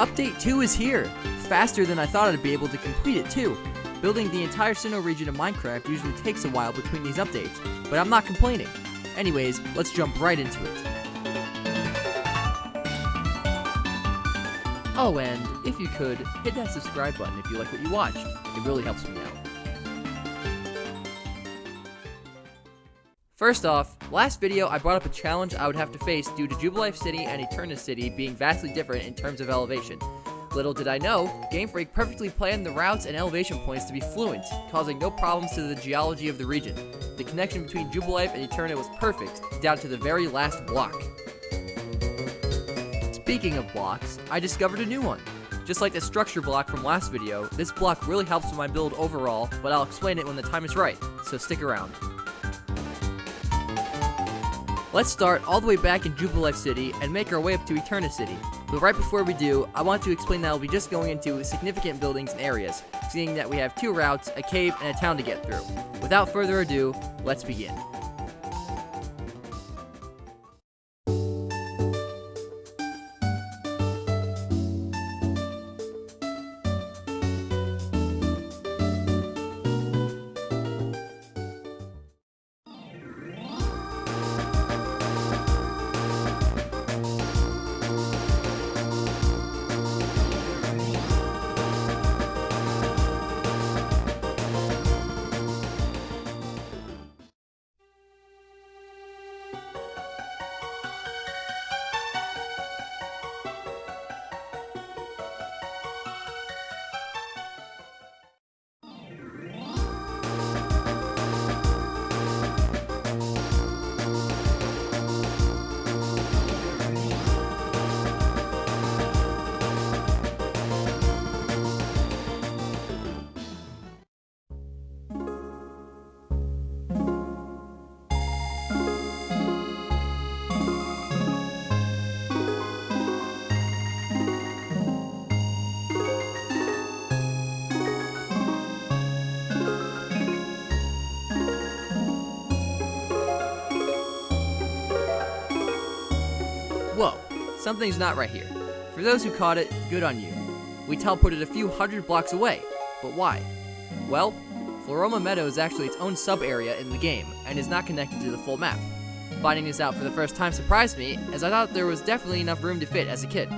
Update 2 is here! Faster than I thought I'd be able to complete it too. Building the entire Sinnoh region of Minecraft usually takes a while between these updates, but I'm not complaining. Anyways, let's jump right into it. Oh, and if you could, hit that subscribe button if you like what you watched. It really helps me out. First off, last video I brought up a challenge I would have to face due to Jubilife City and Eterna City being vastly different in terms of elevation. Little did I know, Game Freak perfectly planned the routes and elevation points to be fluent, causing no problems to the geology of the region. The connection between Jubilife and Eterna was perfect, down to the very last block. Speaking of blocks, I discovered a new one. Just like the structure block from last video, this block really helps with my build overall, but I'll explain it when the time is right, so stick around. Let's start all the way back in Jubilife City and make our way up to Eterna City. But right before we do, I want to explain that I'll be just going into significant buildings and areas, seeing that we have 2 routes, a cave, and a town to get through. Without further ado, let's begin. Whoa, something's not right here. For those who caught it, good on you. We teleported a few hundred blocks away, but why? Well, Floroma Meadow is actually its own sub-area in the game, and is not connected to the full map. Finding this out for the first time surprised me, as I thought there was definitely enough room to fit as a kid.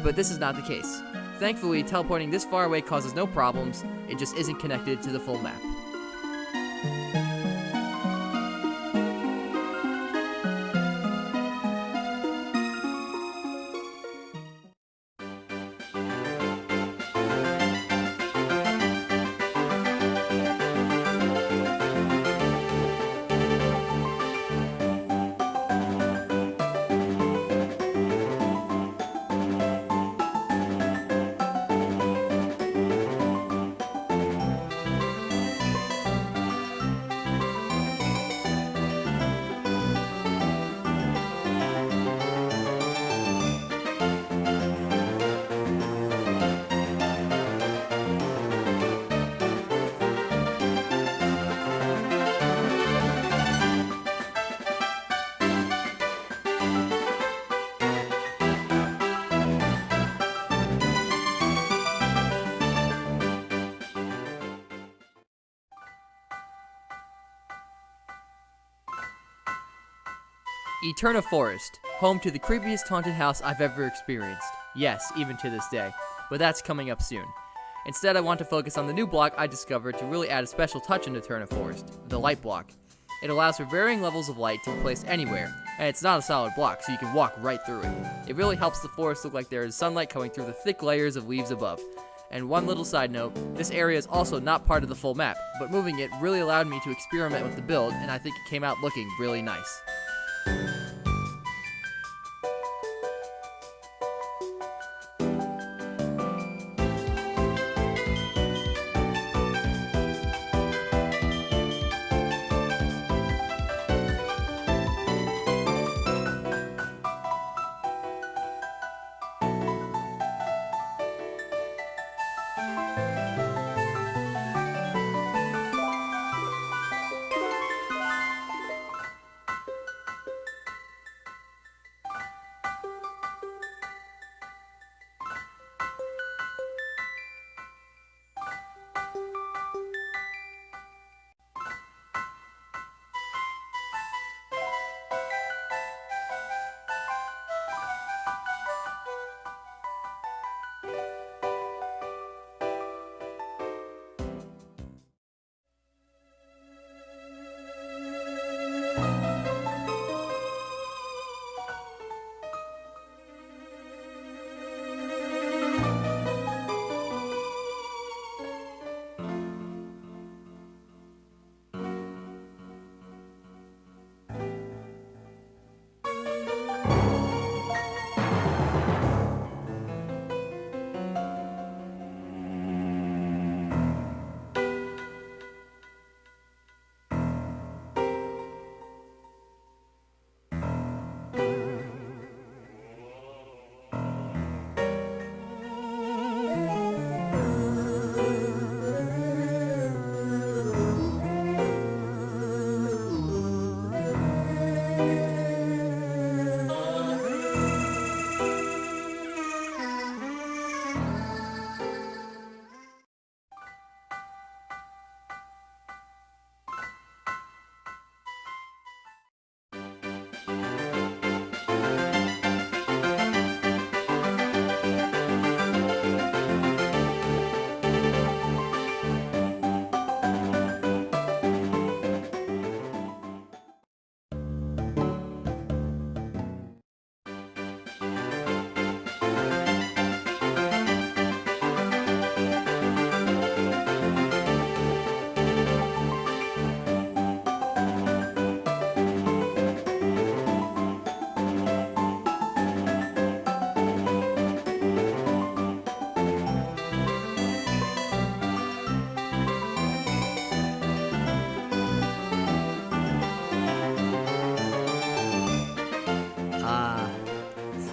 But this is not the case. Thankfully, teleporting this far away causes no problems, it just isn't connected to the full map. Eterna Forest, home to the creepiest haunted house I've ever experienced. Yes, even to this day, but that's coming up soon. Instead, I want to focus on the new block I discovered to really add a special touch into Eterna Forest, the light block. It allows for varying levels of light to be placed anywhere, and it's not a solid block, so you can walk right through it. It really helps the forest look like there is sunlight coming through the thick layers of leaves above. And one little side note, this area is also not part of the full map, but moving it really allowed me to experiment with the build, and I think it came out looking really nice.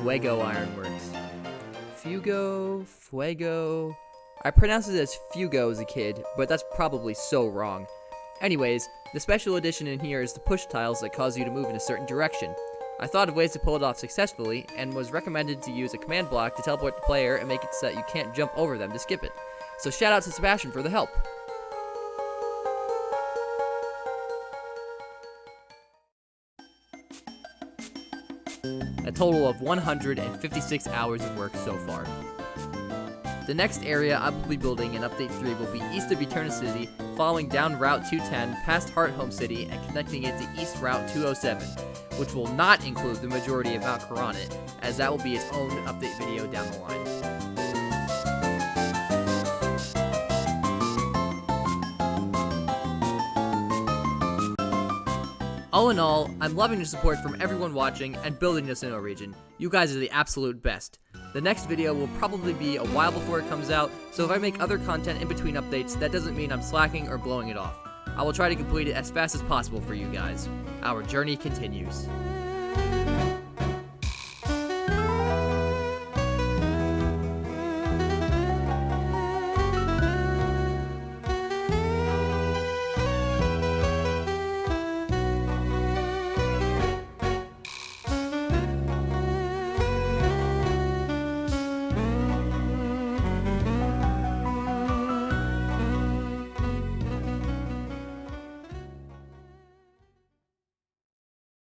Fuego Ironworks. Fuego. I pronounced it as Fugo as a kid, but that's probably so wrong. Anyways, the special addition in here is the push tiles that cause you to move in a certain direction. I thought of ways to pull it off successfully, and was recommended to use a command block to teleport the player and make it so that you can't jump over them to skip it. So shout out to Sebastian for the help. A total of 156 hours of work so far. The next area I will be building in Update 3 will be east of Eternity, following down Route 210 past Hearthome City and connecting it to East Route 207, which will not include the majority of Mount Coronet, as that will be its own update video down the line. All in all, I'm loving the support from everyone watching and building the Sinnoh region. You guys are the absolute best. The next video will probably be a while before it comes out, so if I make other content in between updates, that doesn't mean I'm slacking or blowing it off. I will try to complete it as fast as possible for you guys. Our journey continues.